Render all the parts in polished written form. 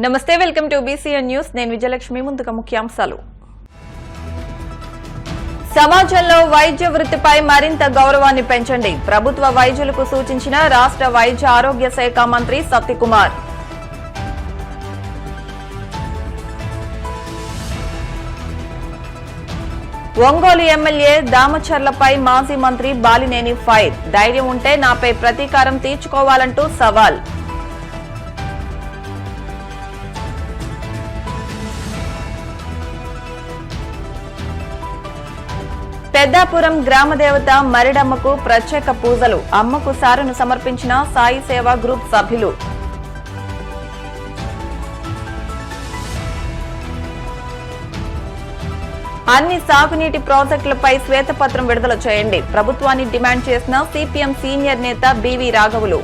నమస్తే, welcome to BCN news. నేను విజయలక్ష్మి. ముందుగా ముఖ్యాంశాలు. సమాజంలో వైద్య వృత్తిపై మరింత గౌరవాన్ని పెంచండి. ప్రభుత్వ వైద్యులకు సూచించిన రాష్ట్ర వైద్య ఆరోగ్య శాఖ మంత్రి సత్యకుమార్. ఒంగోలు ఎమ్మెల్యే దామచర్లపై మాజీ మంత్రి బాలినేని ఫైర్. ధైర్యం ఉంటే నాపై ప్రతీకారం తీర్చుకోవాలంటూ సవాల్. పెద్దాపురం గ్రామదేవత మరిడమ్మకు ప్రత్యేక పూజలు. అమ్మకు సారెను సమర్పించిన సాయి సేవా గ్రూప్ సభ్యులు. అన్ని సాగునీటి ప్రాజెక్టులపై శ్వేతపత్రం విడుదల చేయండి. ప్రభుత్వాన్ని డిమాండ్ చేసిన సిపిఎం సీనియర్ నేత బివి రాఘవులు.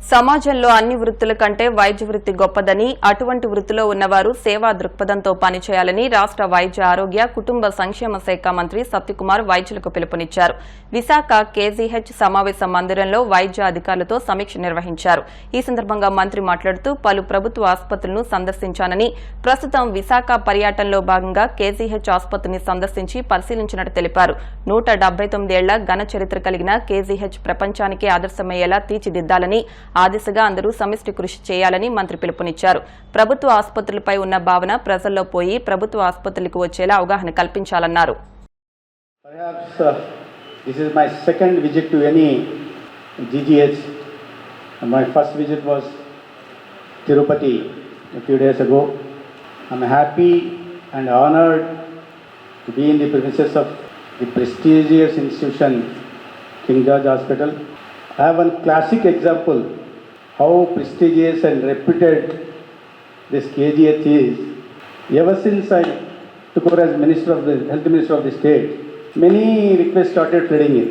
సమాజంలో అన్ని వృత్తుల కంటే వైద్య వృత్తి గొప్పదని, అటువంటి వృత్తిలో ఉన్నవారు సేవా దృక్పథంతో పనిచేయాలని రాష్ట్ర వైద్య ఆరోగ్య కుటుంబ సంక్షేమ శాఖ మంత్రి సత్యకుమార్ వైద్యులకు పిలుపునిచ్చారు. విశాఖ కేజీహెచ్ సమావేశ మందిరంలో వైద్య అధికారులతో సమీక్ష నిర్వహించారు. ఈ సందర్భంగా మంత్రి మాట్లాడుతూ పలు ప్రభుత్వ ఆసుపత్రులను సందర్శించానని, ప్రస్తుతం విశాఖ పర్యటనలో భాగంగా కేజీహెచ్ ఆసుపత్రిని సందర్శించి పరిశీలించినట్టు తెలిపారు. 179 ఏళ్ల ఘన చరిత్ర కలిగిన కేజీహెచ్ ప్రపంచానికే ఆదర్శమయ్యేలా తీర్చిదిద్దాలని, ఆ దిశగా అందరూ సమిష్టి కృషి చేయాలని మంత్రి పిలుపునిచ్చారు. ప్రభుత్వ ఆసుపత్రులపై ఉన్న భావన ప్రజల్లో పోయి ప్రభుత్వ ఆసుపత్రులకు వచ్చేలా అవగాహన కల్పించాలన్నారు. This is my second visit to any GGH. My first visit was Tirupati a few days ago. I'm happy and honored to be in the premises of the prestigious institution, King George Hospital. I have one classic example how prestigious and reputed this KGH is. Ever since I took over as Health Minister of the state, many requests started flooding in.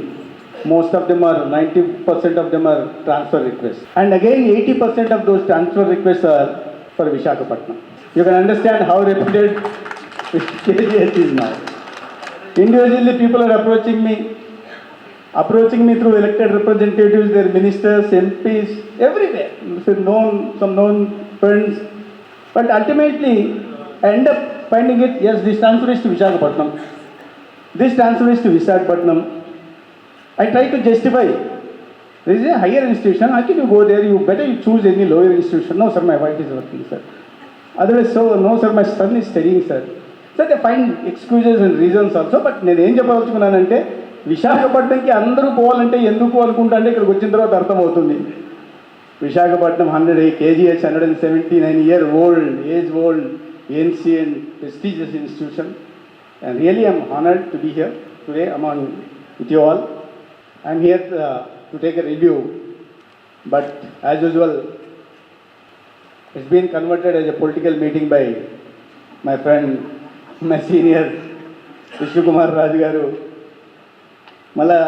Most of them are, 90% of them are transfer requests. And again 80% of those transfer requests are for Visakhapatnam. You can understand how reputed KGH is now. Individually people are approaching me through elected representatives, their ministers, MPs, everywhere. Some known friends. But ultimately, I end up finding it, yes, this transfer is to Visakhapatnam. This transfer is to Visakhapatnam. I try to justify. There is a higher institution. How can you go there? You better choose any lower institution. No, sir, my wife is working, sir. Otherwise, so, no, sir, my son is studying, sir. So they find excuses and reasons also. But నేను ఏం చెప్పదలుచుకున్నానంటే, విశాఖపట్నంకి అందరూ పోవాలంటే ఎందుకు అనుకుంటా అంటే ఇక్కడికి వచ్చిన తర్వాత అర్థమవుతుంది. Visakhapatnam 100 KGH 179-year-old, age-old, ancient, prestigious institution. And really I'm honored to be here today among with you all. I'm here to take a review. But as usual, it's been converted as a political meeting by my friend, my senior, Vishnukumar Raju garu. Mala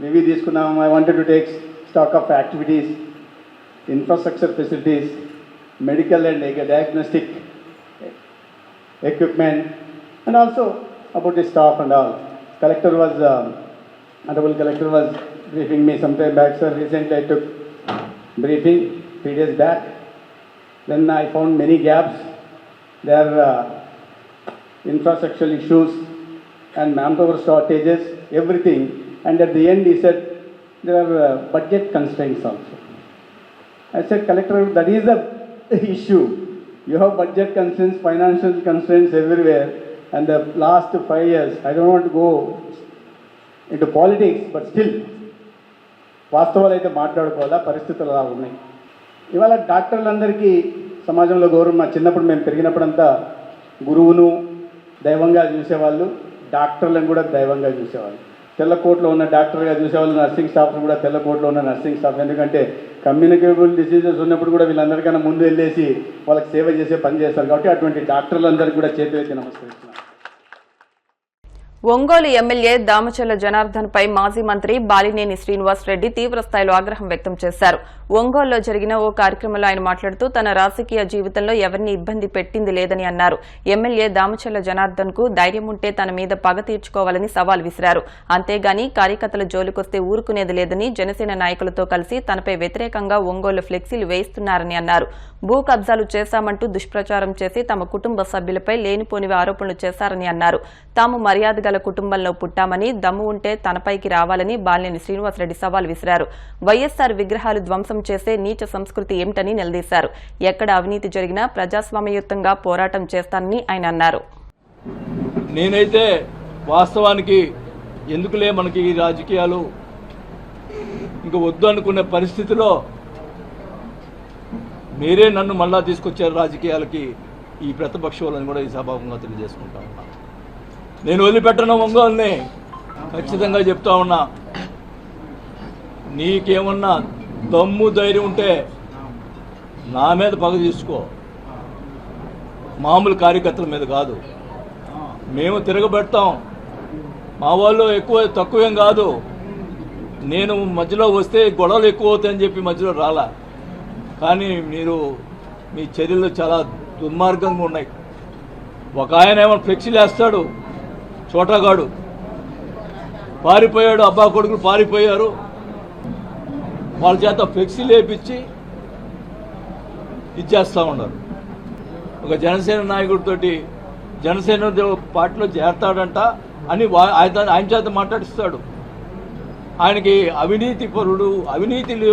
maybe తీసుకున్నాము. I wanted to take stock of activities, infrastructure facilities, medical and diagnostic equipment, and also about the staff and all. Honorable Collector was briefing me some time back, sir. Recently I took briefing 3 days back. Then I found many gaps. There are infrastructural issues and manpower shortages, everything. And at the end he said there are budget constraints also. I said, Collector, that is the issue. You have budget constraints, financial constraints everywhere. And the last 5 years, I don't want to go into politics, but still వాస్తవాలు అయితే మాట్లాడుకోవాలా, పరిస్థితులు అలా ఉన్నాయి. ఇవాళ డాక్టర్లందరికీ సమాజంలో గౌరవం. మా చిన్నప్పుడు మేము పెరిగినప్పుడంతా గురువును దైవంగా చూసేవాళ్ళు, డాక్టర్లను కూడా దైవంగా చూసేవాళ్ళు. తెల్లకోటలో ఉన్న డాక్టర్గా చూసేవాళ్ళు, నర్సింగ్ స్టాఫ్ను కూడా తెల్లకోటలో ఉన్న నర్సింగ్ స్టాఫ్. ఎందుకంటే కమ్యూనికేబుల్ డిసీజెస్ ఉన్నప్పుడు కూడా వీళ్ళందరికన్నా ముందు వెళ్ళేసి వాళ్ళకి సేవ చేసే పని చేస్తారు. కాబట్టి అటువంటి డాక్టర్లందరికీ కూడా చేతులెత్తి నమస్కరిస్తున్నాను. ఒంగోలు ఎమ్మెల్యే దామచర్ల జనార్దన్ పై మాజీ మంత్రి బాలినేని శ్రీనివాస్ రెడ్డి తీవ్రస్థాయిలో ఆగ్రహం వ్యక్తం చేశారు. ఒంగోలులో జరిగిన ఓ కార్యక్రమంలో ఆయన మాట్లాడుతూ తన రాజకీయ జీవితంలో ఎవరిని ఇబ్బంది పెట్టింది లేదని అన్నారు. ఎమ్మెల్యే దామచర్ల జనార్దన్ కు ధైర్యం ఉంటే తన మీద పగ తీర్చుకోవాలని సవాల్ విసిరారు. అంతేగాని కార్యకర్తల జోలికొస్తే ఊరుకునేది లేదని జనసేన నాయకులతో కలిసి తనపై వ్యతిరేకంగా ఒంగోలు ఫ్లెక్సీలు వేయిస్తున్నారని అన్నారు. భూ కబ్జాలు చేశామంటూ దుష్ప్రచారం చేసి తమ కుటుంబ సభ్యులపై లేనిపోనివి ఆరోపణలు చేశారని అన్నారు. తాము మర్యాద కుటుంబంలో పుట్టామని దమ్ము ఉంటే తనపైకి రావాలని బాలినేని శ్రీనివాసరెడ్డి సవాల్ విసిరారు. వైఎస్సార్ విగ్రహాలు ధ్వంసం చేసే నీచ సంస్కృతి ఏమిటని నిలదీశారు. ఎక్కడ అవినీతి జరిగినా ప్రజాస్వామ్యయుతంగా పోరాటం చేస్తానని ఆయన అన్నారు. నేనైతే వాస్తవానికి ఎందుకులే మనకి ఈ రాజకీయాలు ఇంక వద్దు అనుకునే పరిస్థితిలో మీరే నన్ను మళ్ళా తీసుకొచ్చారు రాజకీయాలకి. ఈ ప్రతిపక్షాలను కూడా ఈ సభాముఖంగా తెలియజేసుకుంటా ఉన్నా. నేను వదిలిపెట్టను ఒంగోలుని ఖచ్చితంగా చెప్తా ఉన్నా. నీకేమన్నా దమ్ము ధైర్యం ఉంటే నా మీద పగ తీసుకో, మామూలు కార్యకర్తల మీద కాదు. మేము తిరగబెడతాం. మా వాళ్ళు ఎక్కువ తక్కువేం కాదు. నేను మధ్యలో వస్తే గొడవలు ఎక్కువ అవుతాయని చెప్పి మధ్యలో రాలా. కానీ మీరు మీ చర్యలు చాలా దుర్మార్గంగా ఉన్నాయి. ఒక ఆయన ఏమో ఫ్లెక్సీలు వేస్తాడు, చోటగాడు పారిపోయాడు, అబ్బా కొడుకులు పారిపోయారు. వాళ్ళ చేత ఫ్లెక్సీ లేపించి ఇచ్చేస్తూ ఉన్నారు. ఒక జనసేన నాయకుడితోటి జనసేన పార్టీలో చేరతాడంట అని ఆయన చేత మాట్లాడిస్తాడు. ఆయనకి అవినీతి పరుడు, అవినీతిలు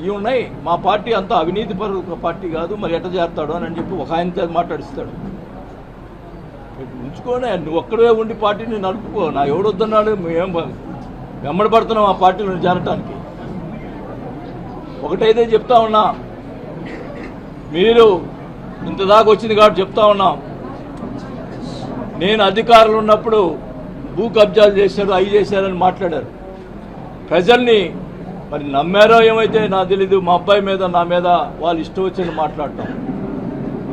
ఇవి ఉన్నాయి, మా పార్టీ అంతా అవినీతి పరుడు పార్టీ కాదు, మరి ఎట్ట చేస్తాడు అని చెప్పి ఒక ఆయన చేత మాట్లాడిస్తాడు. ఉంచుకోనే, నువ్వు ఒక్కడే ఉండి పార్టీని నడుపుకో. నా ఎవడొద్దన్నాడు, మేము వెంబడి పడుతున్నాం ఆ పార్టీలో చేరటానికి. ఒకటైతే చెప్తా ఉన్నా, మీరు ఇంతదాకా వచ్చింది కాబట్టి చెప్తా ఉన్నాం. నేను అధికారులు ఉన్నప్పుడు భూ కబ్జాలు చేశారు, అవి చేశారని మాట్లాడారు. ప్రజల్ని మరి నమ్మారో ఏమైతే నాకు తెలీదు. మా అబ్బాయి మీద నా మీద వాళ్ళు ఇష్టం వచ్చింది మాట్లాడటం.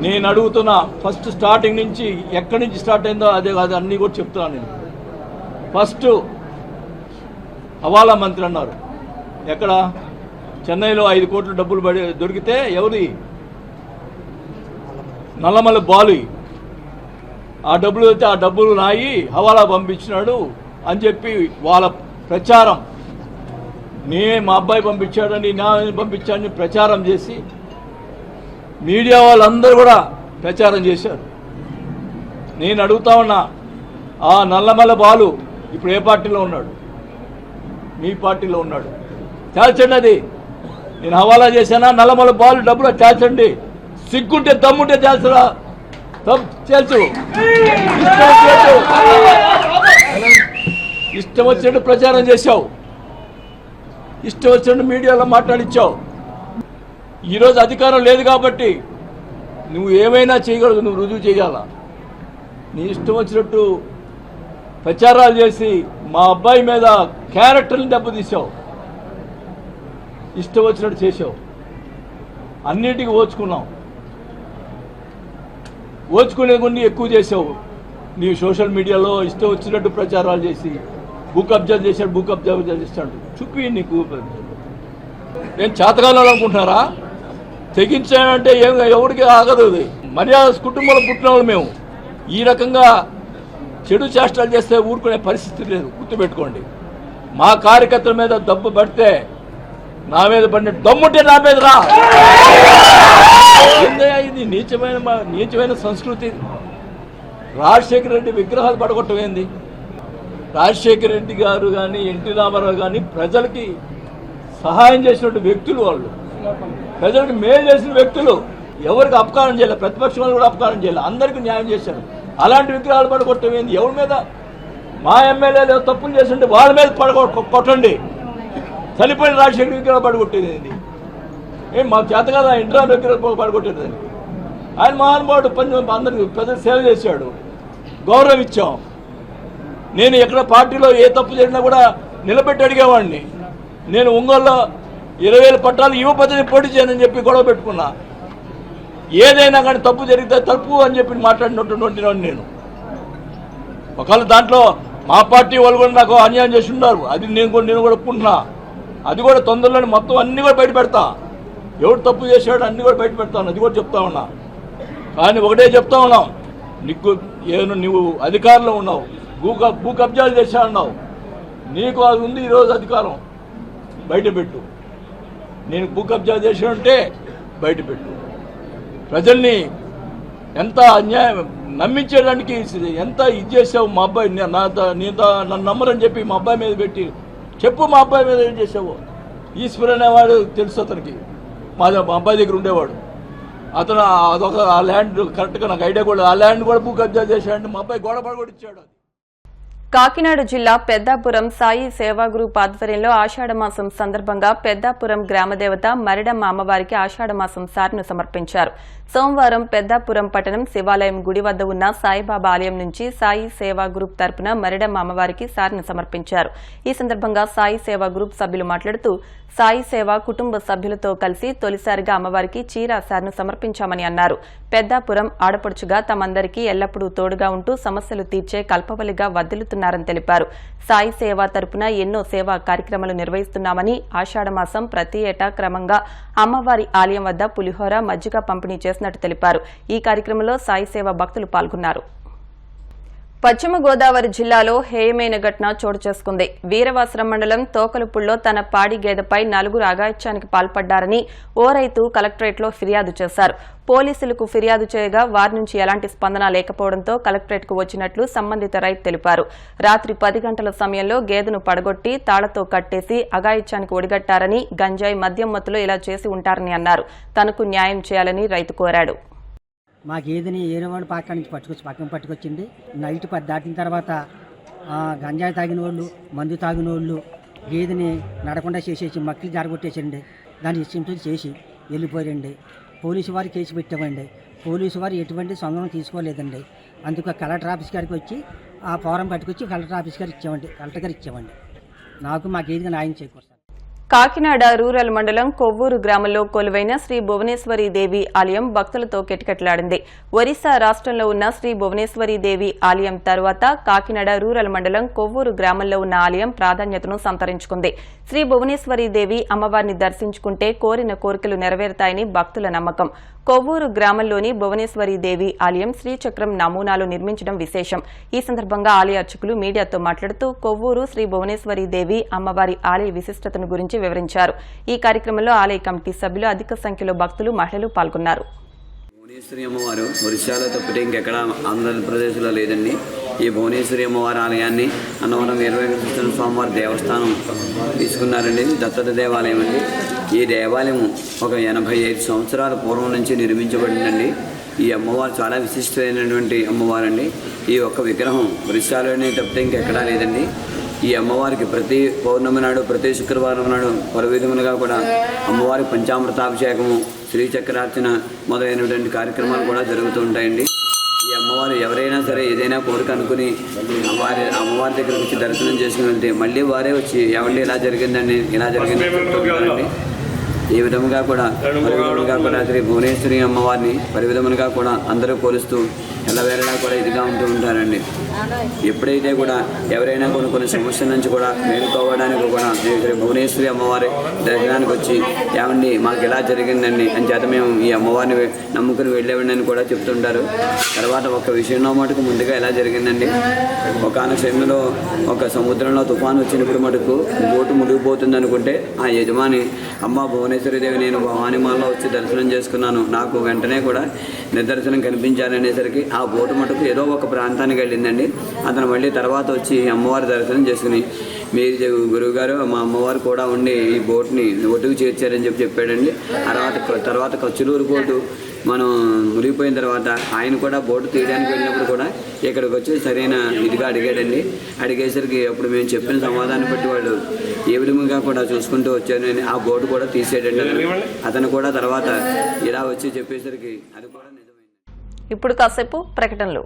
నేను అడుగుతున్నా, ఫస్ట్ స్టార్టింగ్ నుంచి ఎక్కడి నుంచి స్టార్ట్ అయిందో అదే కాదు అన్నీ కూడా చెప్తున్నాను. నేను ఫస్ట్ హవాలా మంత్రి అన్నారు. ఎక్కడ? చెన్నైలో 5 కోట్ల డబ్బులు దొరికితే ఎవరి? నల్లమల్ల బాలు. ఆ డబ్బులు అయితే ఆ డబ్బులు నాయి హవాలా పంపించినాడు అని చెప్పి వాళ్ళ ప్రచారం. మా అబ్బాయి పంపించాడని, నా పంపించాడని ప్రచారం చేసి మీడియా వాళ్ళందరూ కూడా ప్రచారం చేశారు. నేను అడుగుతా ఉన్నా, ఆ నల్లమల్ల బాలు ఇప్పుడు ఏ పార్టీలో ఉన్నాడు? మీ పార్టీలో ఉన్నాడు. తేల్చండి. అది నేను హవాలా చేశానా? నల్లమల్ల బాలు డబ్బులు తేల్చండి. సిగ్గుంటే దమ్ముంటే తేల్చరా, తేల్చు. ఇష్టం వచ్చినట్టు ప్రచారం చేశావు, ఇష్టం వచ్చినట్టు మీడియాలో మాట్లాడిచ్చావు. ఈరోజు అధికారం లేదు కాబట్టి నువ్వు ఏమైనా చేయగలదు, నువ్వు రుజువు చేయాలా. నీ ఇష్టం వచ్చినట్టు ప్రచారాలు చేసి మా అబ్బాయి మీద క్యారెక్టర్ని దెబ్బతీసావు, ఇష్టం వచ్చినట్టు చేసావు. అన్నిటికీ ఓచుకున్నావు, ఓచుకునే కొన్ని ఎక్కువ చేసావు. నీ సోషల్ మీడియాలో ఇష్టం వచ్చినట్టు ప్రచారాలు చేసి భూ కబ్జా చేశాడు, భూ కబ్జా చేస్తాడు. చూపి నీకు నేను చేతకాలను అనుకుంటున్నారా? తెగించానంటే ఎవరికి ఆగదు. అది మర్యాద కుటుంబంలో పుట్టిన వాళ్ళు మేము. ఈ రకంగా చెడు చేష్టాలు చేస్తే ఊరుకునే పరిస్థితి లేదు, గుర్తుపెట్టుకోండి. మా కార్యకర్తల మీద దెబ్బ పడితే నా మీద పడిన దమ్ముంటే నా మీద రా. ఏందయ్యా ఇది? నీచమైన సంస్కృతి. రాజశేఖర రెడ్డి విగ్రహాలు పడగొట్టమైంది. రాజశేఖర రెడ్డి గారు కానీ ఎన్టీ రామారావు కానీ ప్రజలకి సహాయం చేసినటువంటి వ్యక్తులు, వాళ్ళు ప్రజలకు మేలు చేసిన వ్యక్తులు. ఎవరికి అపకారం చేయలేదు, ప్రతిపక్షం వాళ్ళు కూడా అపకారం చేయలేదు, అందరికీ న్యాయం చేశారు. అలాంటి విగ్రహాలు పడగొట్టమైంది. ఎవరి మీద? మా ఎమ్మెల్యేలు తప్పులు చేస్తుంటే వాళ్ళ మీద కొట్టండి. చనిపోయిన రాజశేఖర విగ్రహాలు పడగొట్టేది ఏంది? మాకు చేత కదా ఇంట్రా విగ్రహాలు పడగొట్టేది. ఆయన మహానుభావుడు, అందరికి ప్రజలు సేవ చేశాడు, గౌరవం ఇచ్చాం. నేను ఎక్కడ పార్టీలో ఏ తప్పు జరిగినా కూడా నిలబెట్టి అడిగేవాడిని. నేను ఒంగోలులో 20,000 పట్టాలు యువపతిని పోటీ చేయనని చెప్పి గొడవ పెట్టుకున్నా. ఏదైనా కానీ తప్పు జరిగితే తప్పు అని చెప్పి మాట్లాడినటువంటి నేను. ఒకవేళ దాంట్లో మా పార్టీ వాళ్ళు కూడా నాకు అన్యాయం చేసి ఉన్నారు. అది నేను కూడా ఒప్పుకుంటున్నా. అది కూడా తొందరలోనే మొత్తం అన్నీ కూడా బయట పెడతా. ఎవరు తప్పు చేశాడు అన్నీ కూడా బయట పెడతాను. అది కూడా చెప్తా ఉన్నా. కానీ ఒకటే చెప్తా ఉన్నాం, నువ్వు అధికారంలో ఉన్నావు, భూ కబ్జాలు చేశా ఉన్నావు, నీకు అది ఉంది ఈరోజు అధికారం, బయట పెట్టు. నేను భూ కబ్జా చేసి ఉంటే బయట పెట్టు. ప్రజల్ని ఎంత అన్యాయం నమ్మించేయడానికి ఎంత ఇది చేసావు. మా అబ్బాయి నన్ను నమ్మరని చెప్పి మా అబ్బాయి మీద పెట్టి చెప్పు, మా అబ్బాయి మీద ఏం చేసావు. ఈశ్వర్ అనేవాడు తెలుసు అతనికి, మా అబ్బాయి దగ్గర ఉండేవాడు. అతను అదొక ఆ ల్యాండ్ కరెక్ట్గా నాకు ఐడియా కూడా, ఆ ల్యాండ్ కూడా భూ కబ్జా చేశాడు. మా అబ్బాయి గోడ కూడా ఇచ్చాడు. కాకినాడ జిల్లా పెద్దాపురం సాయి సేవా గ్రూప్ ఆధ్వర్యంలో ఆషాఢమాసం సందర్భంగా పెద్దాపురం గ్రామదేవత మరిడమ్మ అమ్మవారికి ఆషాఢమాసం సారిను సమర్పించారు. సోమవారం పెద్దాపురం పట్టణం శివాలయం గుడి వద్ద ఉన్న సాయిబాబా ఆలయం నుంచి సాయి సేవా గ్రూప్ తరపున మరిడమ్మ అమ్మవారికి సారిను సమర్పించారు. ఈ సందర్భంగా సాయి సేవా గ్రూప్ సభ్యులు మాట్లాడుతూ సాయి సేవ కుటుంబ సభ్యులతో కలిసి తొలిసారిగా అమ్మవారికి చీర సారిను సమర్పించామని అన్నారు. పెద్దాపురం ఆడపడుచుగా తమందరికీ ఎల్లప్పుడూ తోడుగా ఉంటూ సమస్యలు తీర్చే కల్పవల్లిగా వర్ధిల్లుతున్నారని తెలిపారు. సాయి సేవ తరపున ఎన్నో సేవా కార్యక్రమాలు నిర్వహిస్తున్నామని, ఆషాఢమాసం ప్రతి ఏటా క్రమంగా అమ్మవారి ఆలయం వద్ద పులిహోర, మజ్జిగ పంపిణీ చేసినట్టు తెలిపారు. ఈ కార్యక్రమంలో సాయి సేవ భక్తులు పాల్గొన్నారు. పశ్చిమ గోదావరి జిల్లాలో హేయమైన ఘటన చోటు చేసుకుంది. వీరవాసరం మండలం తోకలుపుల్లో తన పాడి గేదెపై 4 అఘాయిత్యానికి పాల్పడ్డారని ఓ రైతు కలెక్టరేట్లో ఫిర్యాదు చేశారు. పోలీసులకు ఫిర్యాదు చేయగా వారి నుంచి ఎలాంటి స్పందన లేకపోవడంతో కలెక్టరేట్కు వచ్చినట్లు సంబంధిత రైతు తెలిపారు. రాత్రి 10 గంటల సమయంలో గేదెను పడగొట్టి తాళతో కట్టేసి అఘాయిత్యానికి ఒడిగట్టారని, గంజాయి మద్యం మత్తులో ఇలా చేసి ఉంటారని అన్నారు. తనకు న్యాయం చేయాలని రైతు కోరాడు. మా గేదెని ఏరేవాడు పక్క నుంచి పక్కన పట్టుకొచ్చింది. నైట్ 10 దాటిన తర్వాత గంజాయి తాగిన వాళ్ళు, మందు తాగిన వాళ్ళు గేదెని నడకుండా చేసేసి మక్కిలు జారగొట్టేసండి. దాన్ని ఇష్టంతో చేసి వెళ్ళిపోయారండి. పోలీసు వారు కేసు పెట్టామండి. పోలీసు వారు ఎటువంటి సంఘం తీసుకోలేదండి. అందుకు కలెక్టర్ ఆఫీస్ గారికి వచ్చి ఆ ఫారం పట్టుకొచ్చి కలెక్టర్ ఆఫీస్ గారికి ఇచ్చామండి. కలెక్టర్ గారు ఇచ్చామండి. నాకు మా గేదెకి న్యాయం చేకూరుస్తాను. కాకినాడ రూరల్ మండలం కొవ్వూరు గ్రామంలో కొలువైన శ్రీ భువనేశ్వరీ దేవి ఆలయం భక్తులతో కిటకిటలాడింది. ఒరిస్సా రాష్ట్రంలో ఉన్న శ్రీ భువనేశ్వరీ దేవి ఆలయం తర్వాత కాకినాడ రూరల్ మండలం కొవ్వూరు గ్రామంలో ఉన్న ఆలయం ప్రాధాన్యతను సంతరించుకుంది. శ్రీ భువనేశ్వరీ దేవి అమ్మవారిని దర్శించుకుంటే కోరిన కోరికలు నెరవేరుతాయని భక్తుల నమ్మకం. కొవ్వూరు గ్రామంలోని భువనేశ్వరీ దేవి ఆలయం శ్రీచక్రం నమూనాలు నిర్మించడం విశేషం. ఈ సందర్భంగా ఆలయ అర్చకులు మీడియాతో మాట్లాడుతూ కొవ్వూరు శ్రీ భువనేశ్వరీ దేవి అమ్మవారి ఆలయ విశిష్టతను గురించి వివరించారు. ఈ కార్యక్రమంలో ఆలయ కమిటీ సభ్యులు, అధిక సంఖ్యలో భక్తులు, మహిళలు పాల్గొన్నారు. భువనేశ్వరి అమ్మవారు ఒరిస్సాలో తప్పితే ఇంకెక్కడ ఆంధ్రప్రదేశ్లో లేదండి. ఈ భువనేశ్వరి అమ్మవారి ఆలయాన్ని అన్నవరం 20 స్వామివారి దేవస్థానం తీసుకున్నారండి. దత్తత దేవాలయం అండి. ఈ దేవాలయం ఒక 85 సంవత్సరాల పూర్వం నుంచి నిర్మించబడిందండి. ఈ అమ్మవారు చాలా విశిష్టమైనటువంటి అమ్మవారండి. ఈ ఒక్క విగ్రహం ఒరిస్సాలోనే తప్పితే ఇంకెక్కడా లేదండి. ఈ అమ్మవారికి ప్రతి పౌర్ణమి నాడు, ప్రతి శుక్రవారం నాడు పలు విధములుగా కూడా అమ్మవారి పంచామృతాభిషేకము, శ్రీచక్రార్చన మొదలైనటువంటి కార్యక్రమాలు కూడా జరుగుతూ ఉంటాయండి. ఈ అమ్మవారు ఎవరైనా సరే ఏదైనా కోరిక అనుకుని అమ్మవారి దగ్గరికి వచ్చి దర్శనం చేసుకుని వెళ్తే మళ్ళీ వారే వచ్చి ఏమండి ఇలా జరిగిందండి, ఇలా జరిగిందని చెప్తూ ఉంటారండి. ఈ విధముగా కూడా పరివిధములుగా కూడా శ్రీ భువనేశ్వరి అమ్మవారిని పరివిధములుగా కూడా అందరూ పోలుస్తూ ఎల్లవేళలా కూడా ఇదిగా ఉంటూ ఉంటారండి. ఎప్పుడైతే కూడా ఎవరైనా కొన్ని సమస్యల నుంచి కూడా మేలుకోవడానికి కూడా శ్రీ భువనేశ్వరి అమ్మవారి దర్శనానికి వచ్చి ఏమండి మాకు ఇలా జరిగిందండి అని చేత మేము ఈ అమ్మవారిని నమ్ముకుని వెళ్ళేవండి అని కూడా చెప్తుంటారు. తర్వాత ఒక విషయంలో మటుకు ముందుగా ఎలా జరిగిందండి, ఒకనొక సమయంలో ఒక సముద్రంలో తుఫాను వచ్చినప్పుడు మటుకు బోటు మునిగిపోతుంది అనుకుంటే ఆ యజమాని అమ్మ భువనేశ్వరి దేవి నేను భవానిమాల్లో వచ్చి దర్శనం చేసుకున్నాను, నాకు వెంటనే కూడా నిదర్శనం కనిపించాలనేసరికి ఆ బోటు మటుకు ఏదో ఒక ప్రాంతానికి వెళ్ళిందండి. అతను మళ్ళీ తర్వాత వచ్చి అమ్మవారి దర్శనం చేసుకుని మీరు గురువుగారు మా అమ్మవారు కూడా ఉండి ఈ బోట్ని ఒడ్డుకు చేర్చారని చెప్పాడండి. తర్వాత కచ్చులూరు బోటు మనం మునిగిపోయిన తర్వాత ఆయన కూడా బోటు తీయడానికి వెళ్ళినప్పుడు కూడా ఇక్కడికి వచ్చి సరైన ఇదిగా అడిగాడండి. అడిగేసరికి అప్పుడు మేము చెప్పిన సమాధానం బట్టి వాళ్ళు ఏ విధంగా కూడా చూసుకుంటూ వచ్చారని ఆ బోటు కూడా తీసేయడండి. అతను కూడా తర్వాత ఇలా వచ్చి చెప్పేసరికి అది కూడా నిజమైంది. ఇప్పుడు కాసేపు ప్రకటనలు.